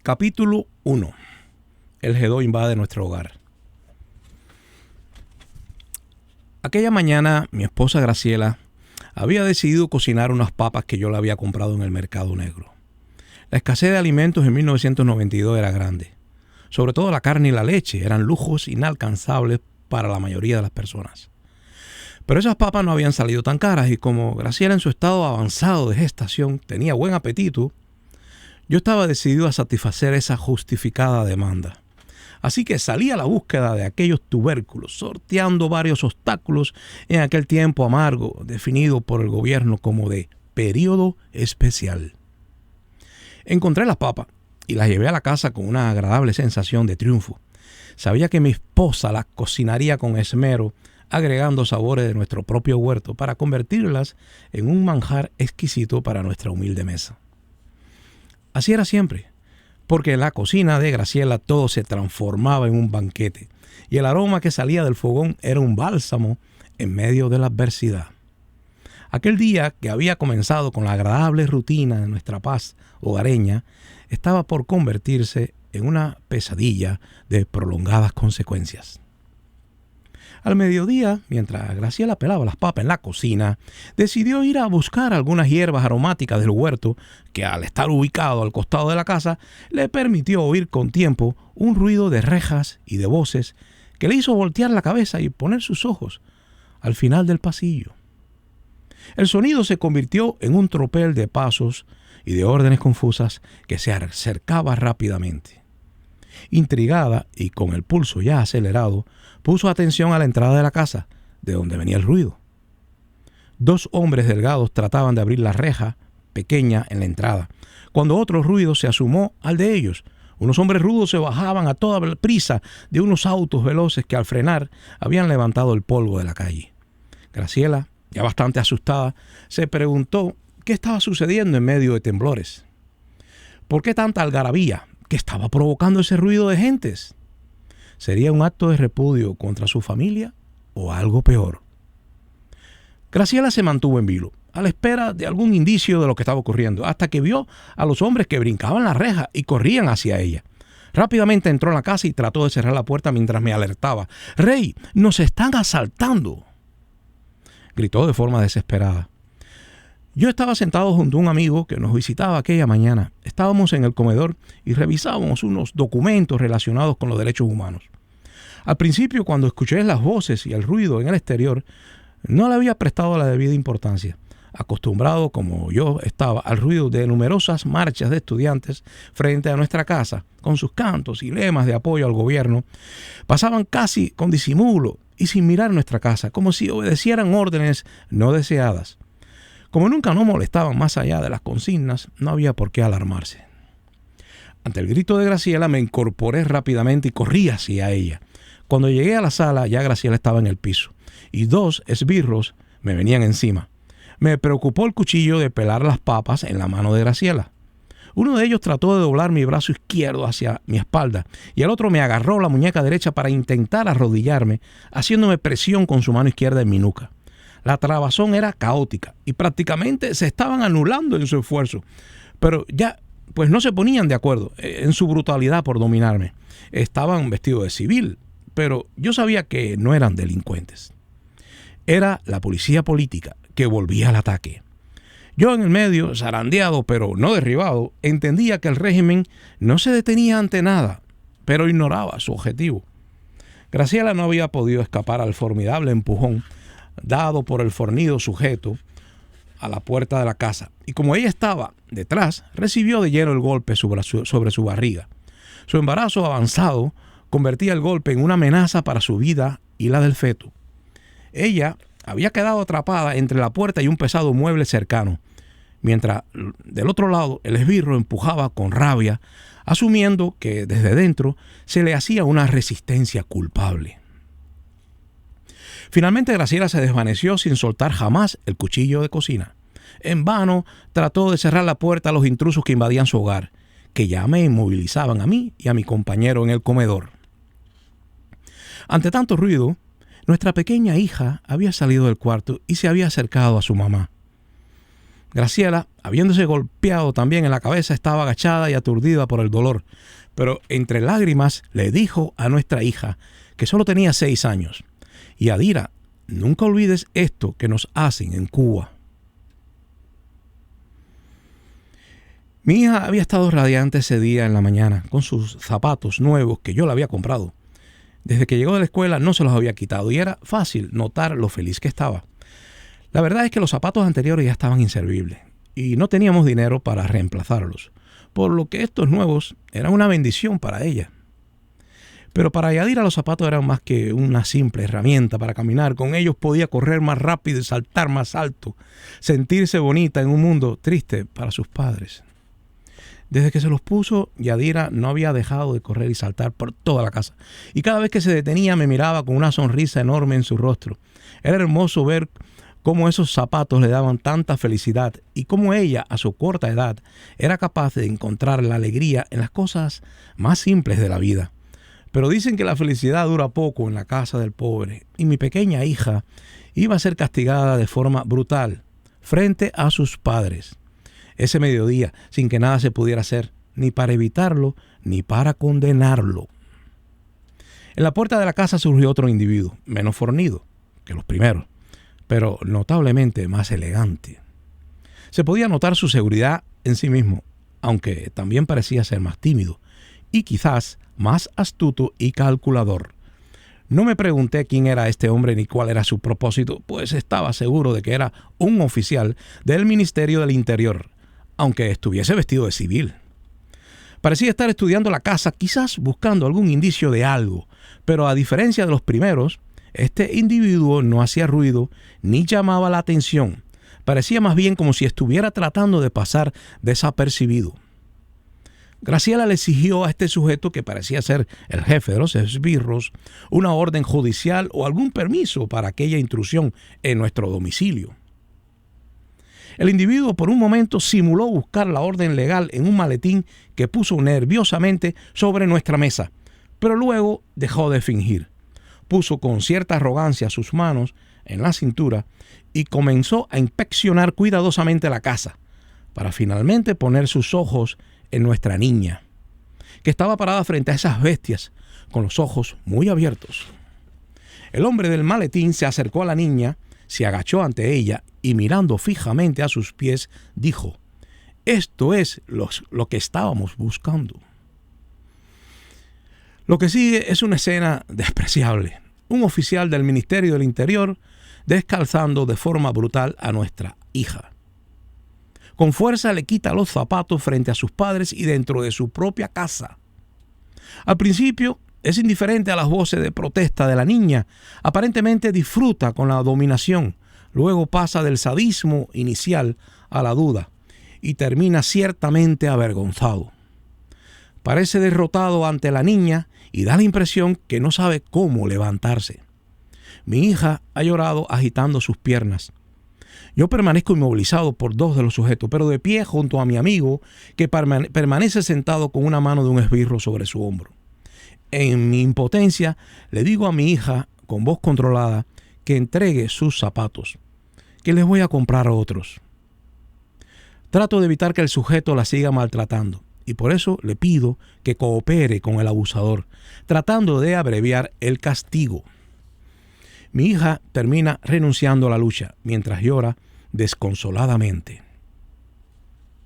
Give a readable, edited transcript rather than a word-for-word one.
Capítulo 1. El G2 invade nuestro hogar. Aquella mañana mi esposa Graciela había decidido cocinar unas papas que yo le había comprado en el mercado negro. La escasez de alimentos en 1992 era grande. Sobre todo la carne y la leche eran lujos inalcanzables para la mayoría de las personas. Pero esas papas no habían salido tan caras y como Graciela en su estado avanzado de gestación tenía buen apetito, yo estaba decidido a satisfacer esa justificada demanda. Así que salí a la búsqueda de aquellos tubérculos, sorteando varios obstáculos en aquel tiempo amargo, definido por el gobierno como de periodo especial. Encontré las papas y las llevé a la casa con una agradable sensación de triunfo. Sabía que mi esposa las cocinaría con esmero, agregando sabores de nuestro propio huerto para convertirlas en un manjar exquisito para nuestra humilde mesa. Así era siempre, porque en la cocina de Graciela todo se transformaba en un banquete y el aroma que salía del fogón era un bálsamo en medio de la adversidad. Aquel día que había comenzado con la agradable rutina de nuestra paz hogareña estaba por convertirse en una pesadilla de prolongadas consecuencias. Al mediodía, mientras Graciela pelaba las papas en la cocina, decidió ir a buscar algunas hierbas aromáticas del huerto que, al estar ubicado al costado de la casa, le permitió oír con tiempo un ruido de rejas y de voces que le hizo voltear la cabeza y poner sus ojos al final del pasillo. El sonido se convirtió en un tropel de pasos y de órdenes confusas que se acercaba rápidamente. Intrigada y con el pulso ya acelerado, puso atención a la entrada de la casa, de donde venía el ruido. Dos hombres delgados trataban de abrir la reja pequeña en la entrada, cuando otro ruido se asomó al de ellos. Unos hombres rudos se bajaban a toda prisa de unos autos veloces que al frenar habían levantado el polvo de la calle. Graciela, ya bastante asustada, se preguntó qué estaba sucediendo en medio de temblores. ¿Por qué tanta algarabía? ¿Qué estaba provocando ese ruido de gentes? ¿Sería un acto de repudio contra su familia o algo peor? Graciela se mantuvo en vilo, a la espera de algún indicio de lo que estaba ocurriendo, hasta que vio a los hombres que brincaban la reja y corrían hacia ella. Rápidamente entró en la casa y trató de cerrar la puerta mientras me alertaba. «¡Rey, nos están asaltando!», gritó de forma desesperada. Yo estaba sentado junto a un amigo que nos visitaba aquella mañana. Estábamos en el comedor y revisábamos unos documentos relacionados con los derechos humanos. Al principio, cuando escuché las voces y el ruido en el exterior, no le había prestado la debida importancia. Acostumbrado como yo estaba al ruido de numerosas marchas de estudiantes frente a nuestra casa, con sus cantos y lemas de apoyo al gobierno, pasaban casi con disimulo y sin mirar nuestra casa, como si obedecieran órdenes no deseadas. Como nunca nos molestaban más allá de las consignas, no había por qué alarmarse. Ante el grito de Graciela me incorporé rápidamente y corrí hacia ella. Cuando llegué a la sala ya Graciela estaba en el piso y dos esbirros me venían encima. Me preocupó el cuchillo de pelar las papas en la mano de Graciela. Uno de ellos trató de doblar mi brazo izquierdo hacia mi espalda y el otro me agarró la muñeca derecha para intentar arrodillarme, haciéndome presión con su mano izquierda en mi nuca. La trabazón era caótica y prácticamente se estaban anulando en su esfuerzo, pero ya pues no se ponían de acuerdo en su brutalidad por dominarme. Estaban vestidos de civil, pero yo sabía que no eran delincuentes. Era la policía política que volvía al ataque. Yo en el medio, zarandeado pero no derribado, entendía que el régimen no se detenía ante nada, pero ignoraba su objetivo. Graciela no había podido escapar al formidable empujón dado por el fornido sujeto a la puerta de la casa, y como ella estaba detrás, recibió de lleno el golpe sobre su barriga. Su embarazo avanzado convertía el golpe en una amenaza para su vida y la del feto. Ella había quedado atrapada entre la puerta y un pesado mueble cercano, mientras del otro lado el esbirro empujaba con rabia, asumiendo que desde dentro se le hacía una resistencia culpable. Finalmente Graciela se desvaneció sin soltar jamás el cuchillo de cocina. En vano trató de cerrar la puerta a los intrusos que invadían su hogar, que ya me inmovilizaban a mí y a mi compañero en el comedor. Ante tanto ruido, nuestra pequeña hija había salido del cuarto y se había acercado a su mamá. Graciela, habiéndose golpeado también en la cabeza, estaba agachada y aturdida por el dolor, pero entre lágrimas le dijo a nuestra hija, que solo tenía 6 años: Yadira, nunca olvides esto que nos hacen en Cuba. Mi hija había estado radiante ese día en la mañana, con sus zapatos nuevos que yo le había comprado. Desde que llegó de la escuela no se los había quitado y era fácil notar lo feliz que estaba. La verdad es que los zapatos anteriores ya estaban inservibles y no teníamos dinero para reemplazarlos, por lo que estos nuevos eran una bendición para ella. Pero para Yadira los zapatos eran más que una simple herramienta para caminar. Con ellos podía correr más rápido y saltar más alto, sentirse bonita en un mundo triste para sus padres. Desde que se los puso, Yadira no había dejado de correr y saltar por toda la casa. Y cada vez que se detenía me miraba con una sonrisa enorme en su rostro. Era hermoso ver cómo esos zapatos le daban tanta felicidad y cómo ella, a su corta edad, era capaz de encontrar la alegría en las cosas más simples de la vida. Pero dicen que la felicidad dura poco en la casa del pobre, y mi pequeña hija iba a ser castigada de forma brutal frente a sus padres ese mediodía, sin que nada se pudiera hacer, ni para evitarlo, ni para condenarlo. En la puerta de la casa surgió otro individuo, menos fornido que los primeros, pero notablemente más elegante. Se podía notar su seguridad en sí mismo, aunque también parecía ser más tímido y quizás más astuto y calculador. No me pregunté quién era este hombre ni cuál era su propósito, pues estaba seguro de que era un oficial del Ministerio del Interior, aunque estuviese vestido de civil. Parecía estar estudiando la casa, quizás buscando algún indicio de algo, pero a diferencia de los primeros, este individuo no hacía ruido ni llamaba la atención. Parecía más bien como si estuviera tratando de pasar desapercibido. Graciela le exigió a este sujeto, que parecía ser el jefe de los esbirros, una orden judicial o algún permiso para aquella intrusión en nuestro domicilio. El individuo por un momento simuló buscar la orden legal en un maletín que puso nerviosamente sobre nuestra mesa, pero luego dejó de fingir. Puso con cierta arrogancia sus manos en la cintura y comenzó a inspeccionar cuidadosamente la casa, para finalmente poner sus ojos en nuestra niña, que estaba parada frente a esas bestias, con los ojos muy abiertos. El hombre del maletín se acercó a la niña, se agachó ante ella y mirando fijamente a sus pies, dijo: «Esto es lo que estábamos buscando». Lo que sigue es una escena despreciable. Un oficial del Ministerio del Interior descalzando de forma brutal a nuestra hija. Con fuerza le quita los zapatos frente a sus padres y dentro de su propia casa. Al principio es indiferente a las voces de protesta de la niña. Aparentemente disfruta con la dominación. Luego pasa del sadismo inicial a la duda y termina ciertamente avergonzado. Parece derrotado ante la niña y da la impresión que no sabe cómo levantarse. Mi hija ha llorado agitando sus piernas. Yo permanezco inmovilizado por dos de los sujetos, pero de pie junto a mi amigo, que permanece sentado con una mano de un esbirro sobre su hombro. En mi impotencia, le digo a mi hija, con voz controlada, que entregue sus zapatos, que les voy a comprar otros. Trato de evitar que el sujeto la siga maltratando, y por eso le pido que coopere con el abusador, tratando de abreviar el castigo. Mi hija termina renunciando a la lucha, mientras llora desconsoladamente.